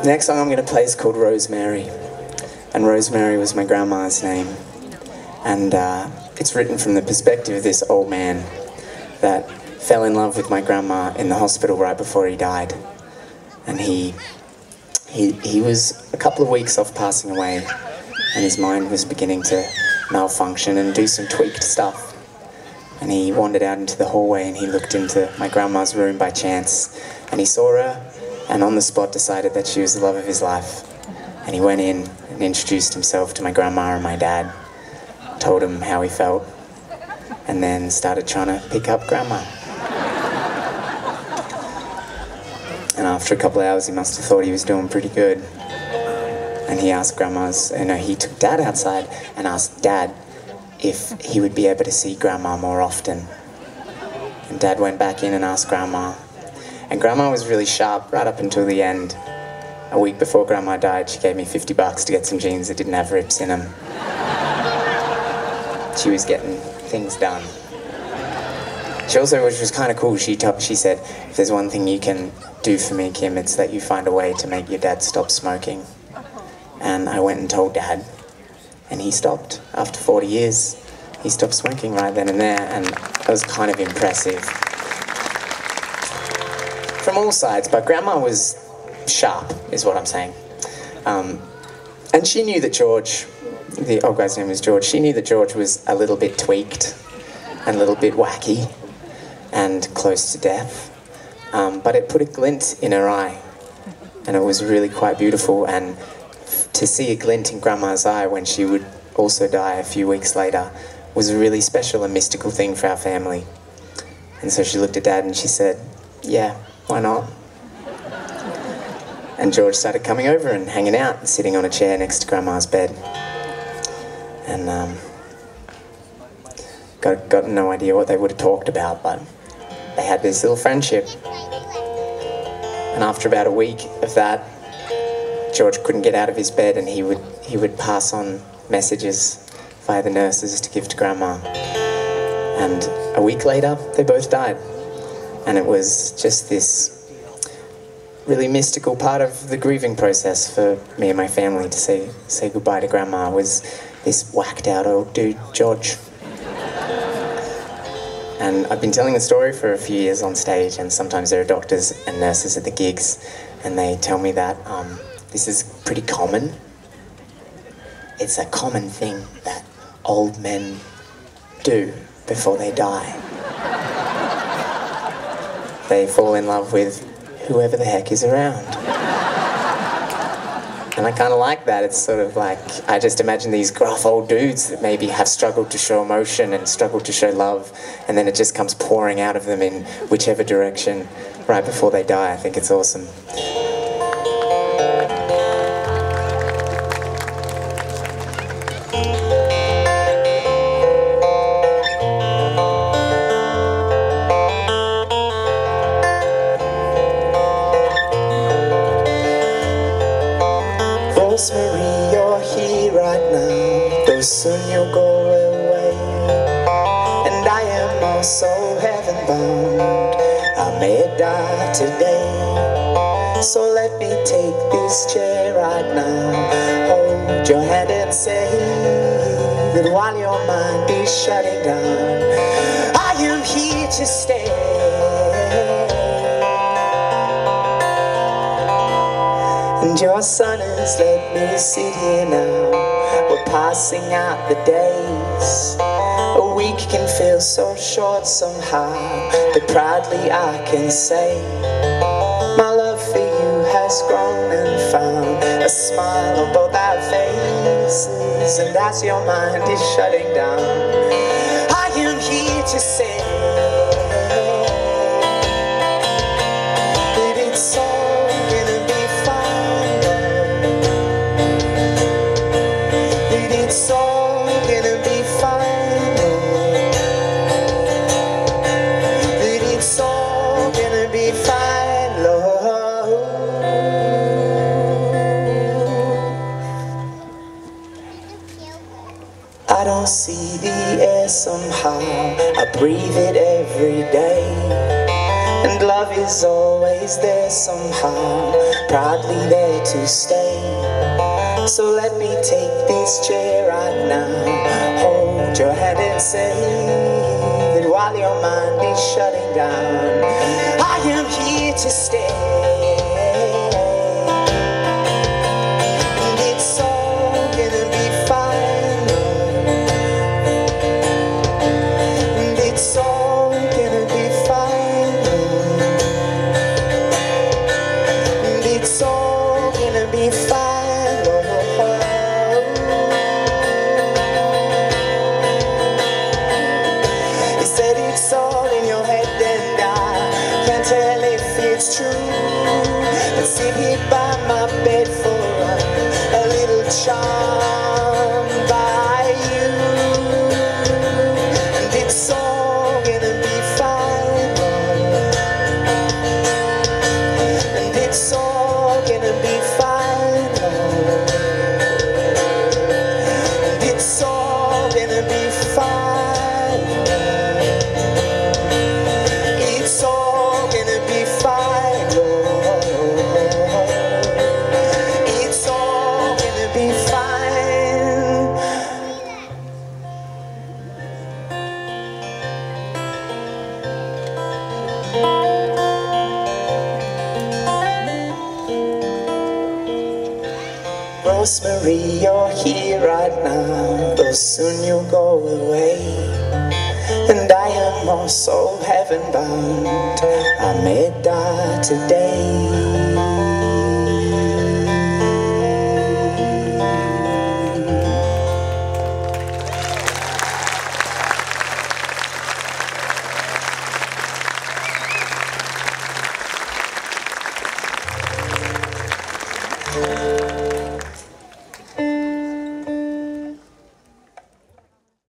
The next song I'm going to play is called Rosemary. And Rosemary was my grandma's name. And it's written from the perspective of this old man that fell in love with my grandma in the hospital right before he died. And he was a couple of weeks off passing away, and his mind was beginning to malfunction and do some tweaked stuff. And he wandered out into the hallway and he looked into my grandma's room by chance, and he saw her and on the spot decided that she was the love of his life. And he went in and introduced himself to my grandma and my dad, told him how he felt, and then started trying to pick up grandma. And after a couple of hours he must have thought he was doing pretty good. And he asked he took Dad outside and asked Dad if he would be able to see Grandma more often. And Dad went back in and asked Grandma. And Grandma was really sharp right up until the end. A week before Grandma died, she gave me $50 to get some jeans that didn't have rips in them. She was getting things done. She also, which was kind of cool, she said, if there's one thing you can do for me, Kim, it's that you find a way to make your dad stop smoking. And I went and told Dad, and he stopped. After 40 years, he stopped smoking right then and there, and it was kind of impressive. From all sides, but Grandma was sharp, is what I'm saying. And she knew that George, the old guy's name was George, she knew that George was a little bit tweaked and a little bit wacky and close to death. But it put a glint in her eye, and it was really quite beautiful. And to see a glint in Grandma's eye when she would also die a few weeks later was a really special and mystical thing for our family. And so she looked at Dad and she said, yeah, why not? And George started coming over and hanging out and sitting on a chair next to Grandma's bed. And got no idea what they would have talked about, but they had this little friendship. And after about a week of that, George couldn't get out of his bed, and he would pass on messages via the nurses to give to Grandma. And a week later, they both died. And it was just this really mystical part of the grieving process for me and my family to say goodbye to Grandma, was this whacked out old dude, George. And I've been telling the story for a few years on stage, and sometimes there are doctors and nurses at the gigs, and they tell me that this is pretty common. It's a common thing that old men do before they die. They fall in love with whoever the heck is around. And I kind of like that. It's sort of like, I just imagine these gruff old dudes that maybe have struggled to show emotion and struggled to show love, and then it just comes pouring out of them in whichever direction right before they die. I think it's awesome. Rosemary, you're here right now, though soon you'll go away. And I am also heaven bound, I may die today. So let me take this chair right now, hold your hand and say that while your mind is shutting down, I am here to stay. And your son has let me sit here now. We're passing out the days. A week can feel so short somehow, but proudly I can say my love for you has grown and found a smile on both our faces. And as your mind is shutting down, I am here to say that it's all gonna be fine, that it's all gonna be fine, that it's all gonna be fine, Lord. I don't see the air somehow, I breathe it every day, and love love is always there somehow, proudly there to stay. So let me take this chair right now, hold your hand and say that while your mind is shutting down, I am here to stay. And it's all gonna be fine. And it's all gonna be fine. And it's all gonna be fine. It's true, but sit here by my bed for a little charm by you. And it's all gonna be fine. And it's all gonna be fine. And it's all gonna be fine. It's all gonna be fine. Rosemary, you're here right now, though soon you'll go away. And I am also heaven bound, I may die today.